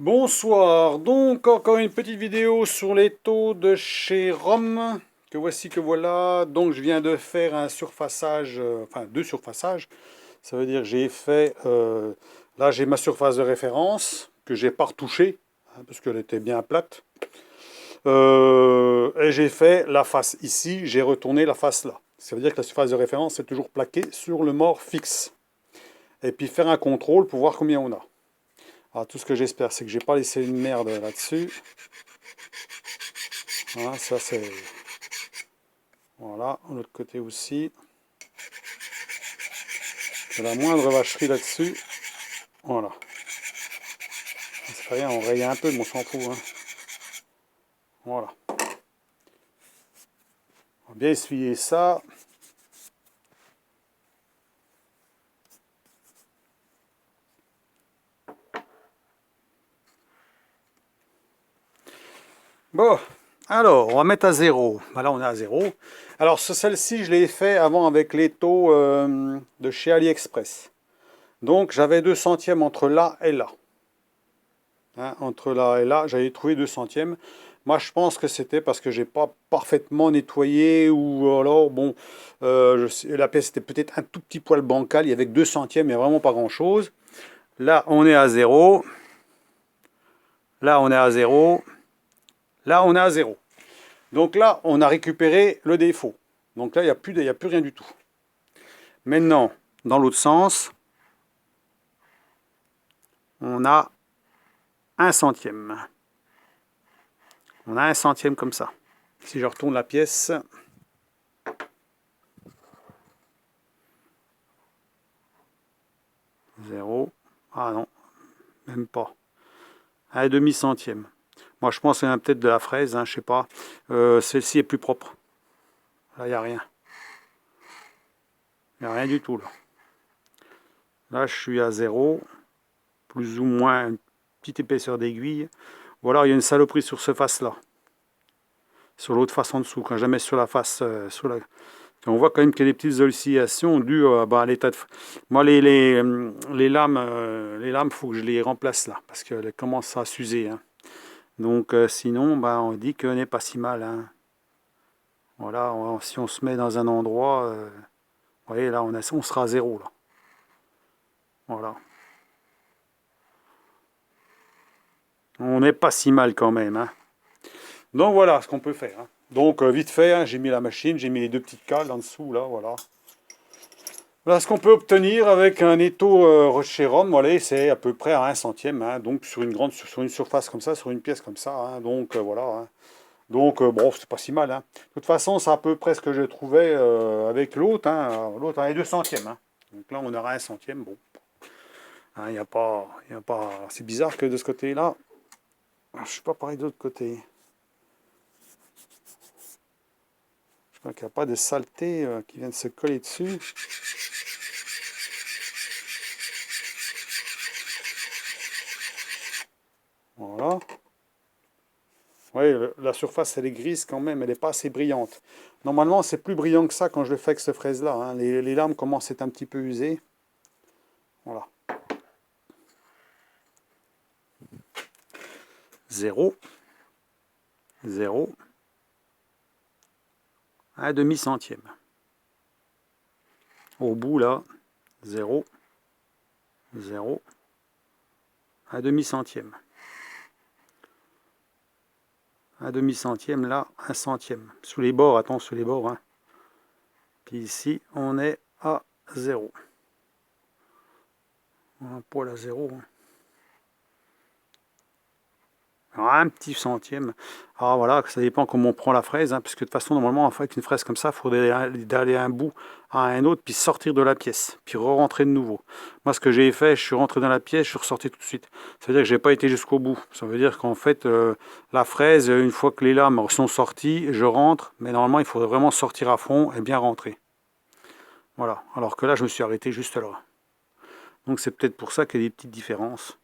Bonsoir, donc encore une petite vidéo sur les taux de chez Rome, que voilà, donc je viens de faire un surfaçage, enfin deux surfaçages, ça veut dire que j'ai fait, là j'ai ma surface de référence, que j'ai pas retouchée, hein, parce qu'elle était bien plate, et j'ai fait la face ici, j'ai retourné la face là, ça veut dire que la surface de référence est toujours plaquée sur le mort fixe, et puis faire un contrôle pour voir combien on a. Alors, tout ce que j'espère, c'est que j'ai pas laissé une merde là-dessus. Voilà, ça c'est... Voilà, de l'autre côté aussi. J'ai la moindre vacherie là-dessus. Voilà. C'est pas rien, on raye un peu, mais on s'en fout. Hein. Voilà. On va bien essuyer ça. Bon, alors, on va mettre à zéro. Ben là, on est à zéro. Alors, celle-ci, je l'ai fait avant avec les taux de chez AliExpress. Donc, j'avais 2 centièmes entre là et là. Hein, entre là et là, j'avais trouvé 2 centièmes. Moi, je pense que c'était parce que j'ai pas parfaitement nettoyé ou alors, bon, la pièce était peut-être un tout petit poil bancal. Il y avait que 2 centièmes, mais vraiment pas grand-chose. Là, on est à zéro. Là, on est à zéro. Là, on est à zéro. Donc là, on a récupéré le défaut. Donc là, il y a plus rien du tout. Maintenant, dans l'autre sens, on a 1 centième. On a 1 centième comme ça. Si je retourne la pièce, 0. Ah non, même pas. 1 demi centième. Moi, je pense qu'il y a peut-être de la fraise, hein, je sais pas. Celle-ci est plus propre. Là, il n'y a rien. Il n'y a rien du tout, là. Là, je suis à 0. Plus ou moins une petite épaisseur d'aiguille. Ou alors, il y a une saloperie sur ce face-là. Sur l'autre face en dessous. Quand je la mets sur la face... On voit quand même qu'il y a des petites oscillations dues à l'état de... Moi, les lames, faut que je les remplace là. Parce qu'elles commencent à s'user. Hein. Donc, sinon, on dit qu'on n'est pas si mal. Hein. Voilà, si on se met dans un endroit, vous voyez là, on sera à zéro là. Voilà. On n'est pas si mal quand même. Hein. Donc voilà ce qu'on peut faire. Hein. Donc vite fait, hein, j'ai mis la machine, j'ai mis les deux petites cales en dessous là, voilà. Voilà ce qu'on peut obtenir avec un étau Rocheron, voilà, c'est à peu près à 1 centième, hein, donc sur une surface comme ça, sur une pièce comme ça, hein, donc voilà. Hein. Donc bon, c'est pas si mal. Hein. De toute façon, c'est à peu près ce que je trouvais avec l'autre, hein, l'autre a 2 centièmes. Hein. Donc là, on aura 1 centième, bon. Il hein, n'y a pas, c'est bizarre que de ce côté-là, je ne suis pas pareil de l'autre côté. Je crois qu'il n'y a pas de saleté qui vient de se coller dessus. Voilà. Oui, la surface, elle est grise quand même, elle n'est pas assez brillante. Normalement, c'est plus brillant que ça quand je le fais avec cette fraise-là. Hein. Les lames commencent à être un petit peu usées. Voilà. 0, 0, 1 demi centième. Au bout, là, 0, 0, 1 demi centième. 1 demi centième, là, 1 centième. Sous les bords, attends, sous les bords. Hein. Puis ici, on est à 0. Un poil à 0. Hein. Alors, un petit centième. Alors voilà, ça dépend comment on prend la fraise, hein, puisque de toute façon, normalement, en fait, avec une fraise comme ça, il faudrait aller un bout à un autre, puis sortir de la pièce, puis re-rentrer de nouveau. Moi, ce que j'ai fait, je suis rentré dans la pièce, je suis ressorti tout de suite. Ça veut dire que je n'ai pas été jusqu'au bout. Ça veut dire qu'en fait, la fraise, une fois que les lames sont sorties, je rentre, mais normalement, il faudrait vraiment sortir à fond et bien rentrer. Voilà, alors que là, je me suis arrêté juste là. Donc c'est peut-être pour ça qu'il y a des petites différences.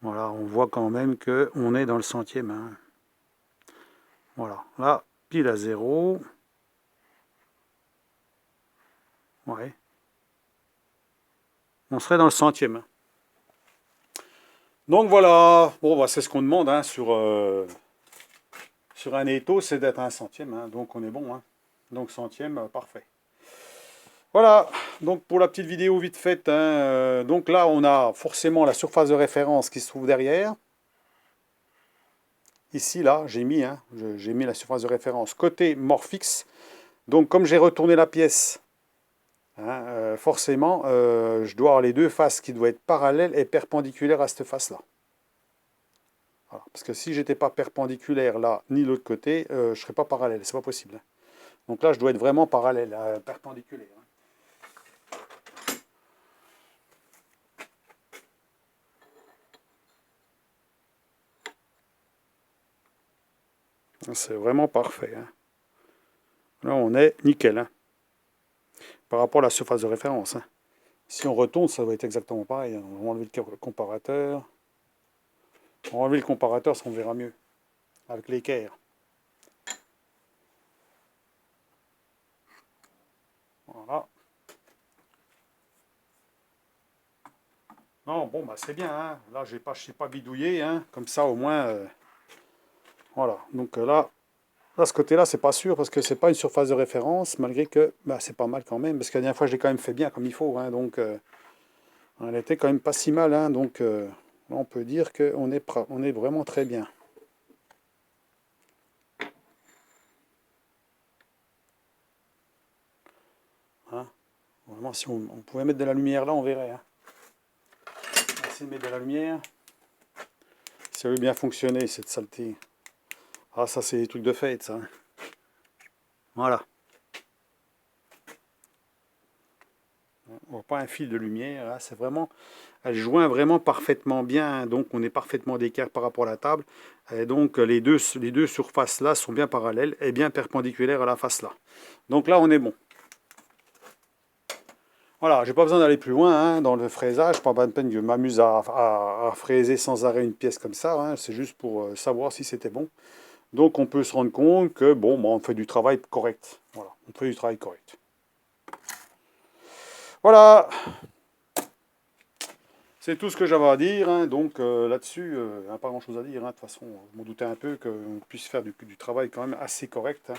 Voilà, on voit quand même qu'on est dans le centième. Hein. Voilà, là, pile à 0. Ouais. On serait dans le centième. Donc voilà, bon, bah, c'est ce qu'on demande hein, sur un étau, c'est d'être un centième, hein, donc on est bon. Hein. Donc centième, parfait. Voilà, donc pour la petite vidéo vite faite, hein, donc là on a forcément la surface de référence qui se trouve derrière. Ici, là, j'ai mis la surface de référence côté Morphix. Donc comme j'ai retourné la pièce, hein, forcément, je dois avoir les deux faces qui doivent être parallèles et perpendiculaires à cette face-là. Voilà. Parce que si j'étais pas perpendiculaire là, ni l'autre côté, je ne serais pas parallèle, c'est pas possible. Hein. Donc là, je dois être vraiment parallèle, perpendiculaire. Hein. C'est vraiment parfait. Hein. Là, on est nickel. Hein, par rapport à la surface de référence. Hein. Si on retourne, ça va être exactement pareil. Hein. On va enlever le comparateur. On va enlever le comparateur, ça on verra mieux. Avec l'équerre. Voilà. Non, bon, bah c'est bien. Hein. Là, je sais pas bidouillé. Hein. Comme ça, au moins, voilà. Donc là, ce côté-là, c'est pas sûr parce que c'est pas une surface de référence, malgré que bah, c'est pas mal quand même. Parce que la dernière fois, je l'ai quand même fait bien comme il faut. Hein. Donc, elle était quand même pas si mal. Hein. Donc, là, on peut dire on est vraiment très bien. Hein. Vraiment, si on pouvait mettre de la lumière là, on verrait. Hein. On va essayer de mettre de la lumière. Si ça veut bien fonctionner, cette saleté. Ah, ça, c'est des trucs de fête, ça. Voilà. On voit pas un fil de lumière. Là, c'est vraiment... Elle joint vraiment parfaitement bien. Donc, on est parfaitement d'écart par rapport à la table. Et donc, les deux surfaces là sont bien parallèles et bien perpendiculaires à la face là. Donc là, on est bon. Voilà, j'ai pas besoin d'aller plus loin hein, dans le fraisage. Pas de peine que je m'amuse à fraiser sans arrêt une pièce comme ça. Hein. C'est juste pour savoir si c'était bon. Donc, on peut se rendre compte que, bon, on fait du travail correct. Voilà, on fait du travail correct. Voilà, c'est tout ce que j'avais à dire. Hein. Donc, là-dessus, il n'y a pas grand-chose à dire. Hein. De toute façon, je m'en doutais un peu qu'on puisse faire du travail quand même assez correct. Hein.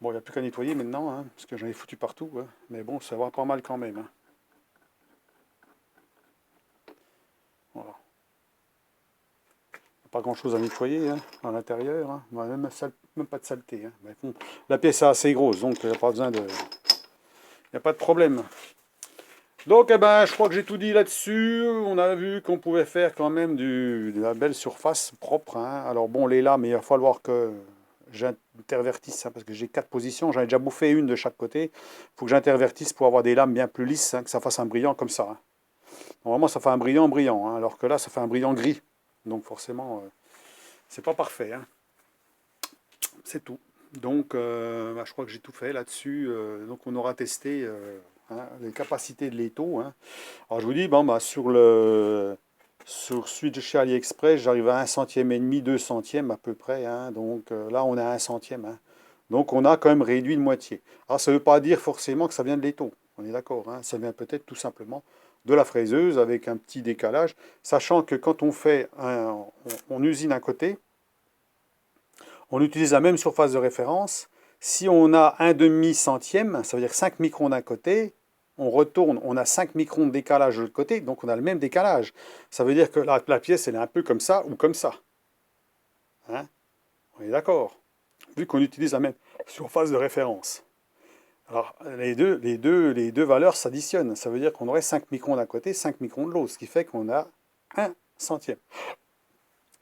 Bon, il n'y a plus qu'à nettoyer maintenant, hein, parce que j'en ai foutu partout. Hein. Mais bon, ça va pas mal quand même. Hein. Voilà. Pas grand-chose à nettoyer hein, à l'intérieur. Hein. Même pas de saleté. Hein. Mais bon, la pièce est assez grosse, donc il n'y a pas besoin de... Il n'y a pas de problème. Donc, eh ben, je crois que j'ai tout dit là-dessus. On a vu qu'on pouvait faire quand même de la belle surface propre. Hein. Alors bon, les lames, il va falloir que j'intervertisse, hein, parce que j'ai 4 positions. J'en ai déjà bouffé une de chaque côté. Il faut que j'intervertisse pour avoir des lames bien plus lisses, hein, que ça fasse un brillant comme ça. Hein. Normalement, ça fait un brillant brillant, hein, alors que là, ça fait un brillant gris. Donc forcément, c'est pas parfait. Hein. C'est tout. Donc, bah, je crois que j'ai tout fait là-dessus. Donc, on aura testé hein, les capacités de l'étau. Hein. Alors, je vous dis, bon, bah, sur celui de chez AliExpress, j'arrive à 1 centième et demi, 2 centièmes à peu près. Hein. Donc, là, on est à 1 centième. Hein. Donc, on a quand même réduit de moitié. Alors, ça ne veut pas dire forcément que ça vient de l'étau. On est d'accord. Hein. Ça vient peut-être tout simplement de la fraiseuse avec un petit décalage. Sachant que quand on usine un côté, on utilise la même surface de référence. Si on a un demi centième, ça veut dire 5 microns d'un côté, on retourne, on a 5 microns de décalage de l'autre côté, donc on a le même décalage. Ça veut dire que la pièce, elle est un peu comme ça ou comme ça. Hein, on est d'accord. Vu qu'on utilise la même surface de référence. Alors, les deux valeurs s'additionnent. Ça veut dire qu'on aurait 5 microns d'un côté, 5 microns de l'autre, ce qui fait qu'on a un centième.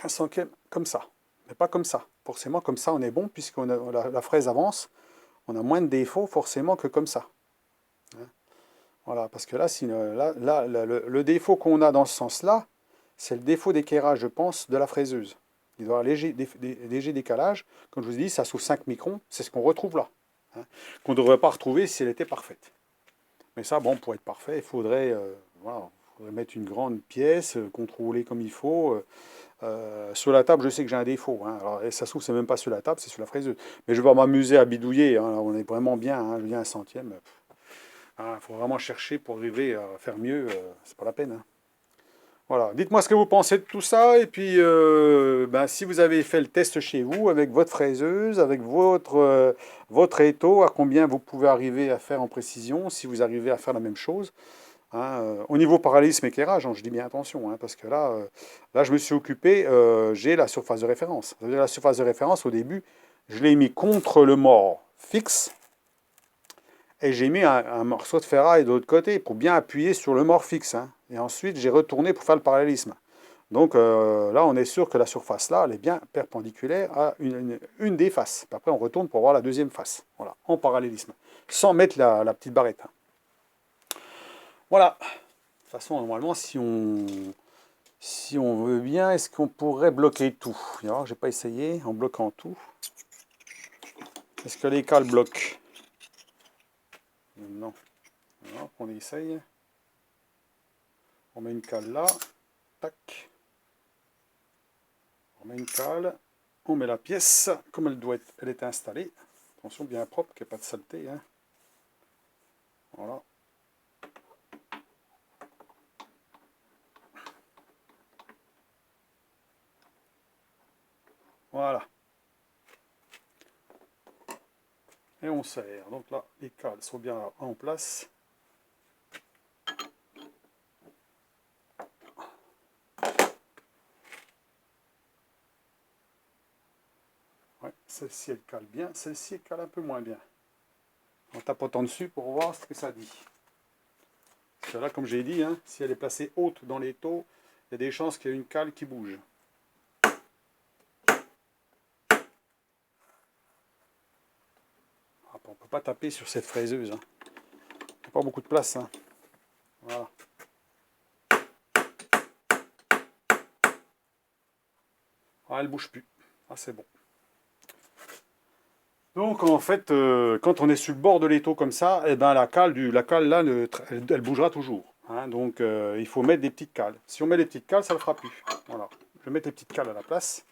Un centième comme ça, mais pas comme ça. Forcément, comme ça, on est bon, puisque la fraise avance, on a moins de défauts forcément que comme ça. Hein. Voilà, parce que là, le défaut qu'on a dans ce sens-là, c'est le défaut d'équerrage, je pense, de la fraiseuse. Il doit y avoir léger décalage. Comme je vous ai dit, ça sous 5 microns, c'est ce qu'on retrouve là. Hein, qu'on ne devrait pas retrouver si elle était parfaite. Mais ça, bon, pour être parfait, voilà, il faudrait mettre une grande pièce, contrôler comme il faut. Sur la table, je sais que j'ai un défaut. Hein. Alors, et ça se trouve, c'est même pas sur la table, c'est sur la fraiseuse. Mais je vais m'amuser à bidouiller. Hein. On est vraiment bien. Hein. Je viens un centième. Il faut vraiment chercher pour arriver à faire mieux. C'est pas la peine. Hein. Voilà, dites-moi ce que vous pensez de tout ça, et puis ben, si vous avez fait le test chez vous, avec votre fraiseuse, avec votre étau, à combien vous pouvez arriver à faire en précision, si vous arrivez à faire la même chose. Hein, au niveau parallélisme éclairage, hein, je dis bien attention, hein, parce que là je me suis occupé, j'ai la surface de référence. Ça veut dire la surface de référence, au début, je l'ai mis contre le mort fixe, et j'ai mis un morceau de ferraille de l'autre côté pour bien appuyer sur le mort fixe. Hein. Et ensuite, j'ai retourné pour faire le parallélisme. Donc là, on est sûr que la surface là, elle est bien perpendiculaire à une des faces. Puis après, on retourne pour voir la deuxième face. Voilà, en parallélisme. Sans mettre la petite barrette. Hein. Voilà. De toute façon, normalement, si on veut bien, est-ce qu'on pourrait bloquer tout? Alors, j'ai pas essayé en bloquant tout. Est-ce que les cales bloquent? Non. Alors, on essaye. On met une cale là. Tac. On met une cale. On met la pièce comme elle est installée. Attention, bien propre, qu'il n'y ait pas de saleté. Hein. Voilà. Voilà. Et on serre. Donc là, les cales sont bien en place. Ouais, celle-ci, elle cale bien. Celle-ci, elle cale un peu moins bien. En tapotant dessus pour voir ce que ça dit. Parce que là, comme j'ai dit, hein, si elle est placée haute dans les taux, il y a des chances qu'il y ait une cale qui bouge. On ne peut pas taper sur cette fraiseuse. Hein. Il n'y a pas beaucoup de place. Hein. Voilà. Ah, elle ne bouge plus. Ah, c'est bon. Donc en fait, quand on est sur le bord de l'étau comme ça, eh ben, la cale là, elle bougera toujours. Hein. Donc il faut mettre des petites cales. Si on met des petites cales, ça ne le fera plus. Voilà. Je vais mettre les petites cales à la place.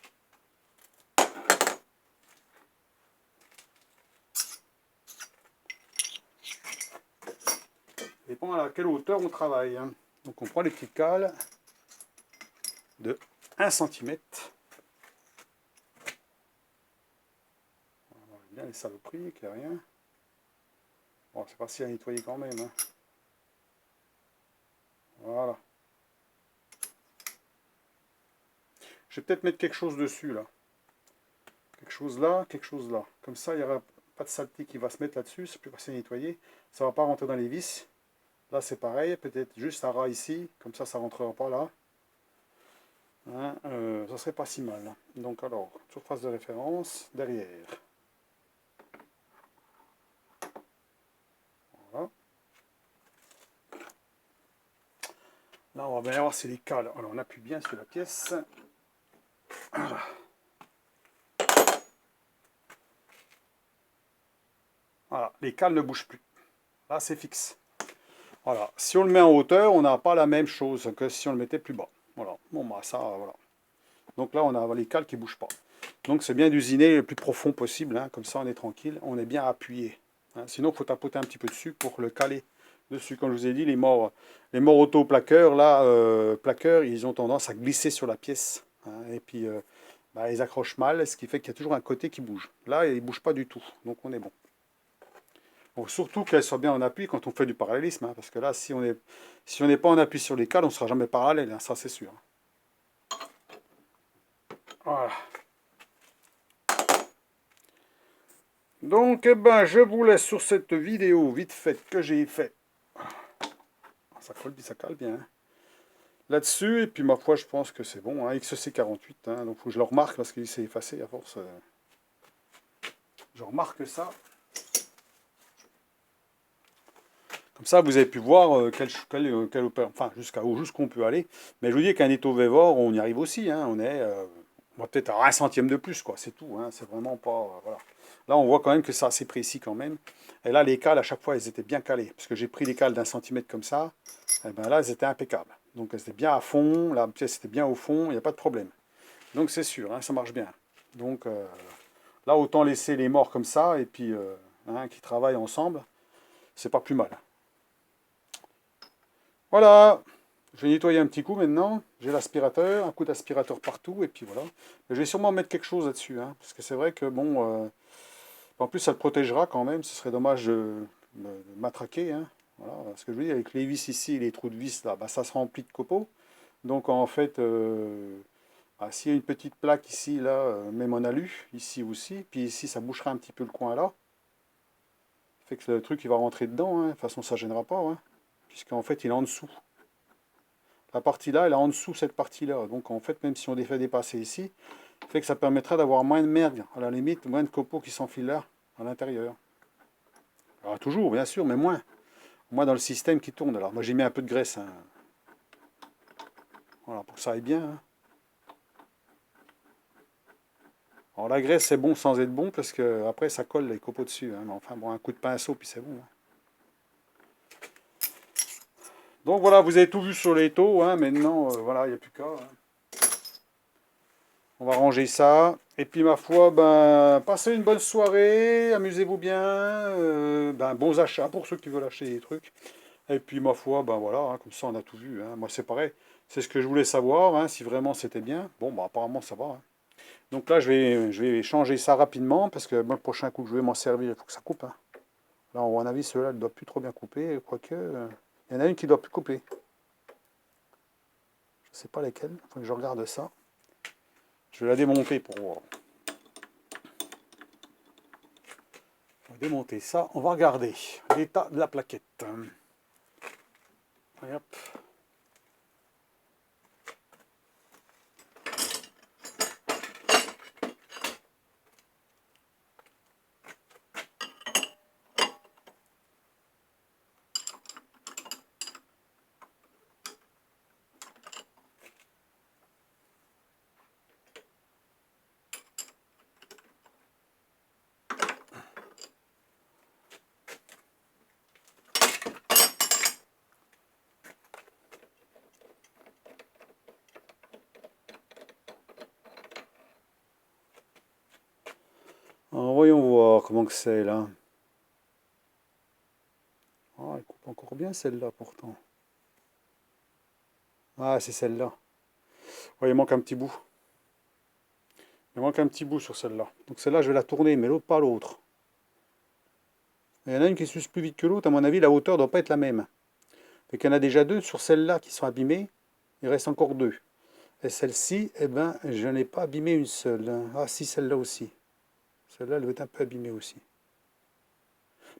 Ça dépend à quelle hauteur on travaille. Hein. Donc on prend les petites cales de 1 cm. On va bien les saloperies, qu'il n'y a rien. Bon, c'est pas si à nettoyer quand même. Hein. Voilà. Je vais peut-être mettre quelque chose dessus là. Quelque chose là, quelque chose là. Comme ça, il n'y aura pas de saleté qui va se mettre là-dessus. C'est plus facile à nettoyer. Ça ne va pas rentrer dans les vis. Là, c'est pareil. Peut-être juste un ras ici. Comme ça ne rentrera pas là. Hein, ça serait pas si mal. Donc alors, surface de référence, derrière. Voilà. Là, on va bien voir si les cales. Alors, on appuie bien sur la pièce. Voilà. Voilà, les cales ne bougent plus. Là, c'est fixe. Voilà. Si on le met en hauteur, on n'a pas la même chose que si on le mettait plus bas. Voilà. Bon, bah ça, voilà. Donc là, on a les cales qui ne bougent pas. Donc c'est bien d'usiner le plus profond possible. Hein. Comme ça, on est tranquille. On est bien appuyé. Hein. Sinon, il faut tapoter un petit peu dessus pour le caler dessus. Comme je vous ai dit, les morts auto-plaqueurs, là, plaqueurs, ils ont tendance à glisser sur la pièce. Hein. Et puis, bah, ils accrochent mal, ce qui fait qu'il y a toujours un côté qui bouge. Là, il ne bouge pas du tout. Donc on est bon. Bon, surtout qu'elle soit bien en appui quand on fait du parallélisme, hein, parce que là, si on n'est pas en appui sur les cales, on ne sera jamais parallèle, hein, ça c'est sûr. Voilà. Donc, eh ben, je vous laisse sur cette vidéo vite faite que j'ai fait. Ça colle, ça cale bien. Hein. Là-dessus, et puis ma foi, je pense que c'est bon. Hein, XC48, hein, donc il faut que je le remarque parce qu'il s'est effacé à force. Je remarque ça. Comme ça, vous avez pu voir enfin, jusqu'où on peut aller. Mais je vous dis qu'un étau Vévor, on y arrive aussi. Hein, on va peut-être à 1 centième de plus, quoi. C'est tout. Hein, c'est vraiment pas. Voilà. Là, on voit quand même que c'est assez précis quand même. Et là, les cales, à chaque fois, elles étaient bien calées. Parce que j'ai pris les cales d'1 centimètre comme ça. Et ben là, elles étaient impeccables. Donc, elles étaient bien à fond. La pièce était bien au fond. Il n'y a pas de problème. Donc, c'est sûr, hein, ça marche bien. Donc, là, autant laisser les morts comme ça. Et puis, hein, qui travaillent ensemble. C'est pas plus mal. Voilà. Je vais nettoyer un petit coup maintenant. J'ai l'aspirateur, un coup d'aspirateur partout, et puis voilà. Mais je vais sûrement mettre quelque chose là-dessus, hein, parce que c'est vrai que bon, en plus ça le protégera quand même. Ce serait dommage de matraquer, hein. Voilà, ce que je veux dire, avec les vis ici, et les trous de vis là, bah, ça se remplit de copeaux. Donc en fait, ah, s'il y a une petite plaque ici, là, même en alu, ici aussi, puis ici ça bouchera un petit peu le coin là. Fait que le truc il va rentrer dedans, hein. De toute façon ça gênera pas, hein, puisqu'en fait il est en dessous. La partie là, elle est en dessous cette partie-là. Donc en fait, même si on les fait dépasser ici, fait que ça permettra d'avoir moins de merde, à la limite, moins de copeaux qui s'enfilent là, à l'intérieur. Alors toujours, bien sûr, mais moins. Moins dans le système qui tourne. Alors moi j'ai mis un peu de graisse, hein. Voilà, pour que ça aille bien, hein. Alors la graisse c'est bon sans être bon, parce que après ça colle les copeaux dessus, hein. Mais enfin bon, un coup de pinceau, puis c'est bon, hein. Donc voilà, vous avez tout vu sur les taux, hein. Maintenant, voilà, il n'y a plus qu'à, hein. On va ranger ça. Et puis ma foi, ben, passez une bonne soirée, amusez-vous bien, ben, bons achats pour ceux qui veulent acheter des trucs. Et puis ma foi, ben voilà, hein, comme ça on a tout vu, hein. Moi c'est pareil, c'est ce que je voulais savoir, hein, si vraiment c'était bien. Bon, ben, apparemment ça va, hein. Donc là je vais changer ça rapidement, parce que moi, le prochain coup que je vais m'en servir, il faut que ça coupe, hein. Là, à mon avis, ceux-là ne doivent plus trop bien couper, quoique, il y en a une qui ne doit plus couper. Je ne sais pas lesquelles, il faut que je regarde ça. Je vais la démonter pour voir. On va démonter ça. On va regarder l'état de la plaquette. Et hop. Alors, voyons voir comment que c'est là. Ah, elle coupe encore bien celle-là pourtant. Ah, c'est celle-là. Ouais, il manque un petit bout. Il manque un petit bout sur celle-là. Donc celle-là, je vais la tourner, mais l'autre pas l'autre. Il y en a une qui s'use plus vite que l'autre. À mon avis, la hauteur ne doit pas être la même. Donc il y en a déjà deux sur celle-là qui sont abîmées. Il reste encore deux. Et celle-ci, eh ben, je n'ai pas abîmé une seule. Ah si, celle-là aussi. Celle-là, elle doit être un peu abîmée aussi.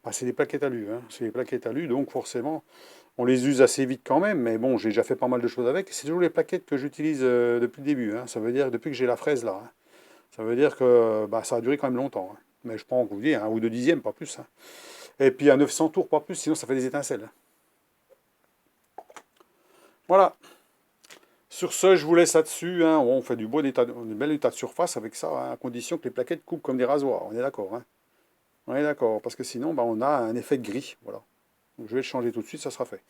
Bah, c'est des plaquettes alu, hein. C'est des plaquettes alu, donc forcément, on les use assez vite quand même. Mais bon, j'ai déjà fait pas mal de choses avec. C'est toujours les plaquettes que j'utilise depuis le début, hein. Ça veut dire depuis que j'ai la fraise là, hein. Ça veut dire que bah, ça a duré quand même longtemps, hein. Mais je prends, vous dis, un ou deux dixièmes, pas plus, hein. Et puis à 900 tours, pas plus, sinon ça fait des étincelles, hein. Voilà. Sur ce, je vous laisse là-dessus, hein. On fait du bel état de surface avec ça, hein, à condition que les plaquettes coupent comme des rasoirs. On est d'accord, hein. On est d'accord, parce que sinon, bah, on a un effet gris. Voilà. Donc, je vais le changer tout de suite, ça sera fait.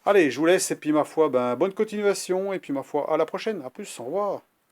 Allez, je vous laisse, et puis ma foi, ben, bonne continuation, et puis ma foi, à la prochaine. À plus, au revoir.